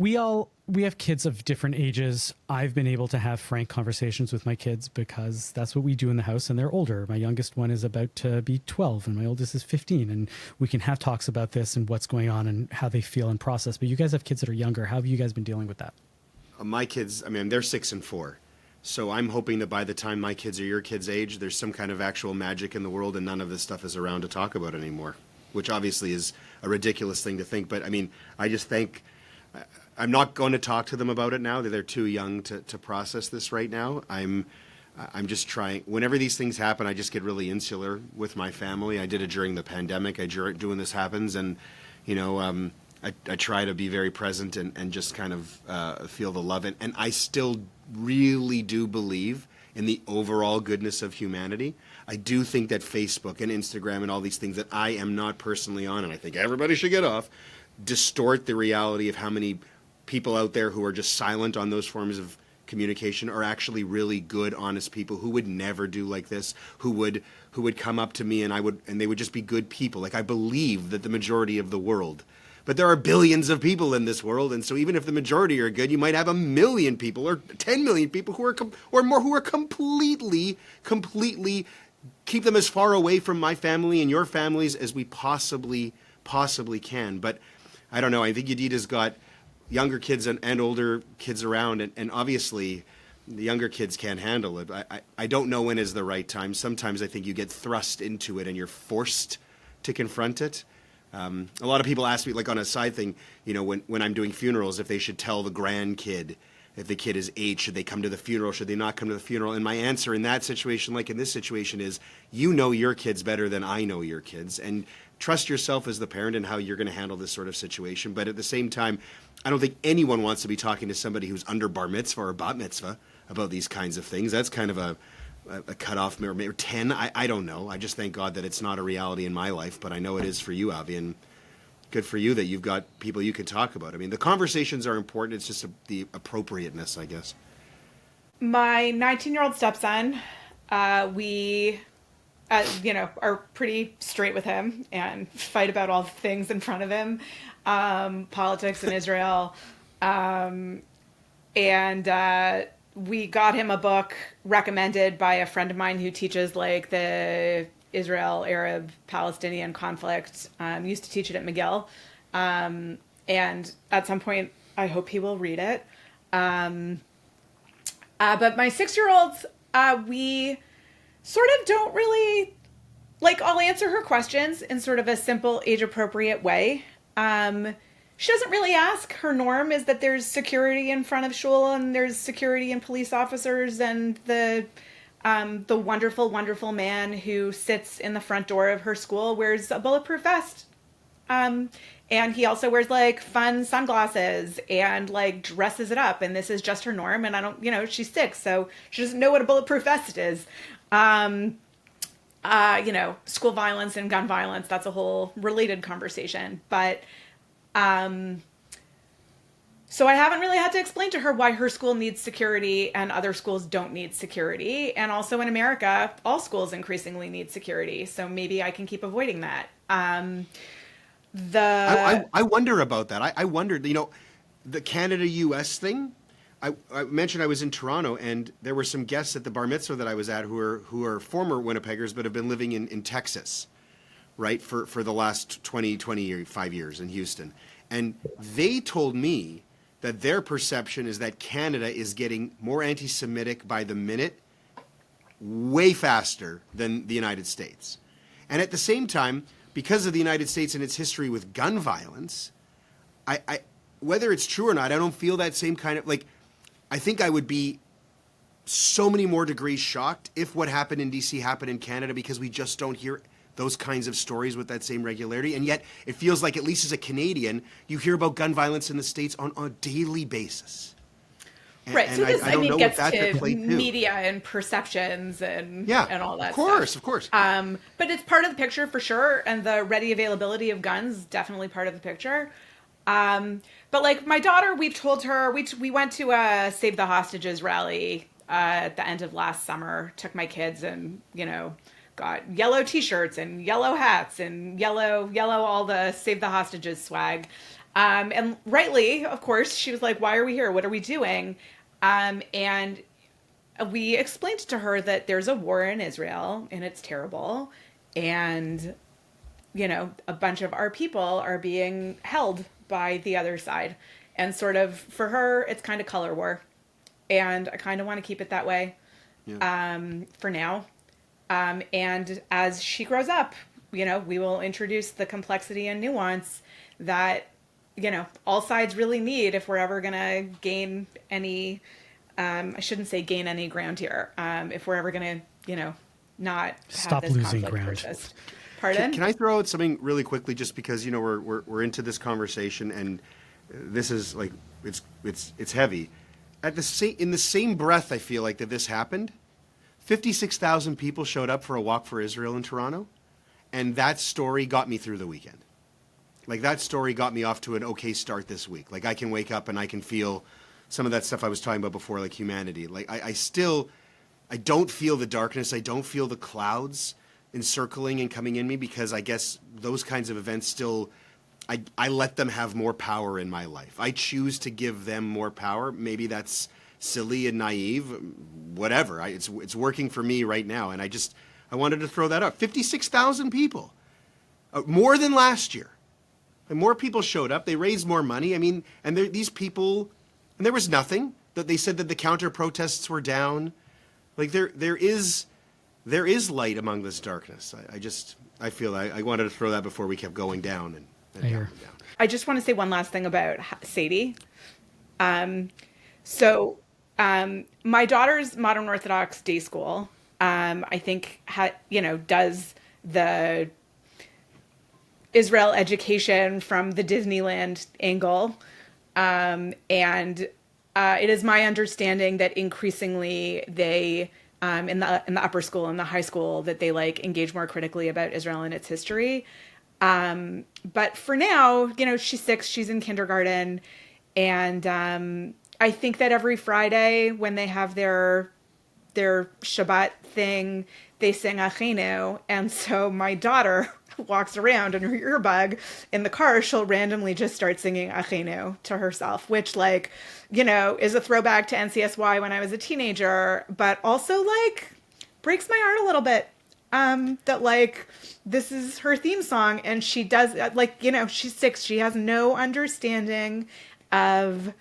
We have kids of different ages. I've been able to have frank conversations with my kids because that's what we do in the house, and they're older. My youngest one is about to be 12 and my oldest is 15, and we can have talks about this and what's going on and how they feel and process. But you guys have kids that are younger. How have you guys been dealing with that? My kids, I mean, they're 6 and 4. So I'm hoping that by the time my kids are your kids' age, there's some kind of actual magic in the world and none of this stuff is around to talk about anymore, which obviously is a ridiculous thing to think. But I mean, I just think I'm not going to talk to them about it now. They're too young to process this right now. I'm just trying. Whenever these things happen, I just get really insular with my family. I did it during the pandemic. I do when this happens, and you know, I try to be very present and just kind of feel the love. And I still really do believe in the overall goodness of humanity. I do think that Facebook and Instagram and all these things that I am not personally on, and I think everybody should get off, distort the reality of how many people out there who are just silent on those forms of communication are actually really good, honest people who would never do like this, who would come up to me and they would just be good people. Like, I believe that the majority of the world, but there are billions of people in this world, and so even if the majority are good, you might have 1 million people or 10 million people who are or more who are completely keep them as far away from my family and your families as we possibly can. But I don't know. I think Yadita's got younger kids and older kids around, and obviously the younger kids can't handle it. I don't know when is the right time. Sometimes I think you get thrust into it and you're forced to confront it. A lot of people ask me, like on a side thing, you know, when I'm doing funerals, if they should tell the grandkid, if the kid is 8, should they come to the funeral? Should they not come to the funeral? And my answer in that situation, like in this situation, is you know your kids better than I know your kids. And trust yourself as the parent and how you're going to handle this sort of situation. But at the same time, I don't think anyone wants to be talking to somebody who's under bar mitzvah or bat mitzvah about these kinds of things. That's kind of a cutoff, or 10. I don't know. I just thank God that it's not a reality in my life, but I know it is for you, Avi, and good for you that you've got people you can talk about. I mean, the conversations are important. It's just the appropriateness, I guess. My 19-year-old stepson, we, are pretty straight with him and fight about all the things in front of him, politics in Israel, and we got him a book recommended by a friend of mine who teaches like the Israel, Arab, Palestinian conflict. Used to teach it at McGill. And at some point, I hope he will read it. But my 6-year-olds, we sort of don't really, like, I'll answer her questions in sort of a simple, age-appropriate way. She doesn't really ask. Her norm is that there's security in front of shul and there's security and police officers and the wonderful, wonderful man who sits in the front door of her school wears a bulletproof vest. And he also wears like fun sunglasses and like dresses it up. And this is just her norm. And I don't, she's 6, so she doesn't know what a bulletproof vest is. School violence and gun violence, that's a whole related conversation. But so I haven't really had to explain to her why her school needs security and other schools don't need security. And also in America, all schools increasingly need security. So maybe I can keep avoiding that. I wonder about that. I wondered, the Canada-US thing. I mentioned I was in Toronto, and there were some guests at the bar mitzvah that I was at who are former Winnipeggers but have been living in Texas, right, for the last 25 years in Houston. And they told me that their perception is that Canada is getting more anti-Semitic by the minute, way faster than the United States. And at the same time, because of the United States and its history with gun violence, I whether it's true or not, I don't feel that same kind of, like, I think I would be so many more degrees shocked if what happened in D.C. happened in Canada, because we just don't hear those kinds of stories with that same regularity. And yet it feels like, at least as a Canadian, you hear about gun violence in the States on a daily basis. Right. And so this, I don't know gets what that to could play too. media and perceptions and all that of course, stuff. Of course. But it's part of the picture for sure. And the ready availability of guns is definitely part of the picture. But like my daughter, we've told her, we went to a Save the Hostages rally at the end of last summer, took my kids and, got yellow t-shirts and yellow hats and yellow, all the Save the Hostages swag. And rightly, of course, she was like, "Why are we here? What are we doing?" And we explained to her that there's a war in Israel and it's terrible, and a bunch of our people are being held by the other side, and sort of for her, it's kind of color war, and I kind of want to keep it that way, for now. And as she grows up, we will introduce the complexity and nuance that all sides really need if we're ever going to gain any, I shouldn't say gain any ground here, if we're ever going to, not Stop have this losing conflict ground. persist. Pardon? Can I throw out something really quickly, just because we're into this conversation, and this is like it's heavy. In the same breath, I feel like that this happened. 56,000 people showed up for a walk for Israel in Toronto, and that story got me through the weekend. Like, that story got me off to an okay start this week. Like, I can wake up and I can feel some of that stuff I was talking about before, like humanity. Like, I don't feel the darkness. I don't feel the clouds encircling and coming in me, because I guess those kinds of events still, I let them have more power in my life. I choose to give them more power. Maybe that's silly and naive, whatever. It's working for me right now, and I wanted to throw that up. 56,000 people, more than last year, and more people showed up. They raised more money. I mean, and these people, and there was nothing. That they said that the counter protests were down. Like, there is light among this darkness. I feel I wanted to throw that before we kept going down and I down hear. and down. I just want to say one last thing about Sadie. So my daughter's modern Orthodox day school, I think, does the Israel education from the Disneyland angle. And it is my understanding that increasingly they, in the upper school and the high school, that they engage more critically about Israel and its history. But for now, she's 6, she's in kindergarten, and I think that every Friday when they have their Shabbat thing, they sing Achenu, and so my daughter walks around in her earbud in the car, she'll randomly just start singing Achenu to herself, which is a throwback to NCSY when I was a teenager, but also breaks my heart a little bit. That this is her theme song, and she does she's 6, she has no understanding of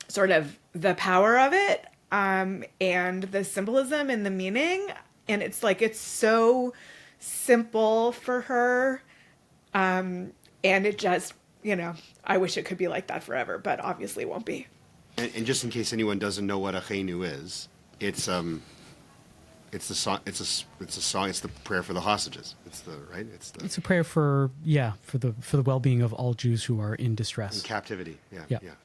sort of the power of it, and the symbolism and the meaning, and it's so simple for her, and it just I wish it could be like that forever, but obviously it won't be. And just in case anyone doesn't know what Achenu is, it's the song. It's a song. It's the prayer for the hostages. It's a prayer for the well-being of all Jews who are in distress. In captivity. Yeah. Yeah. Yeah.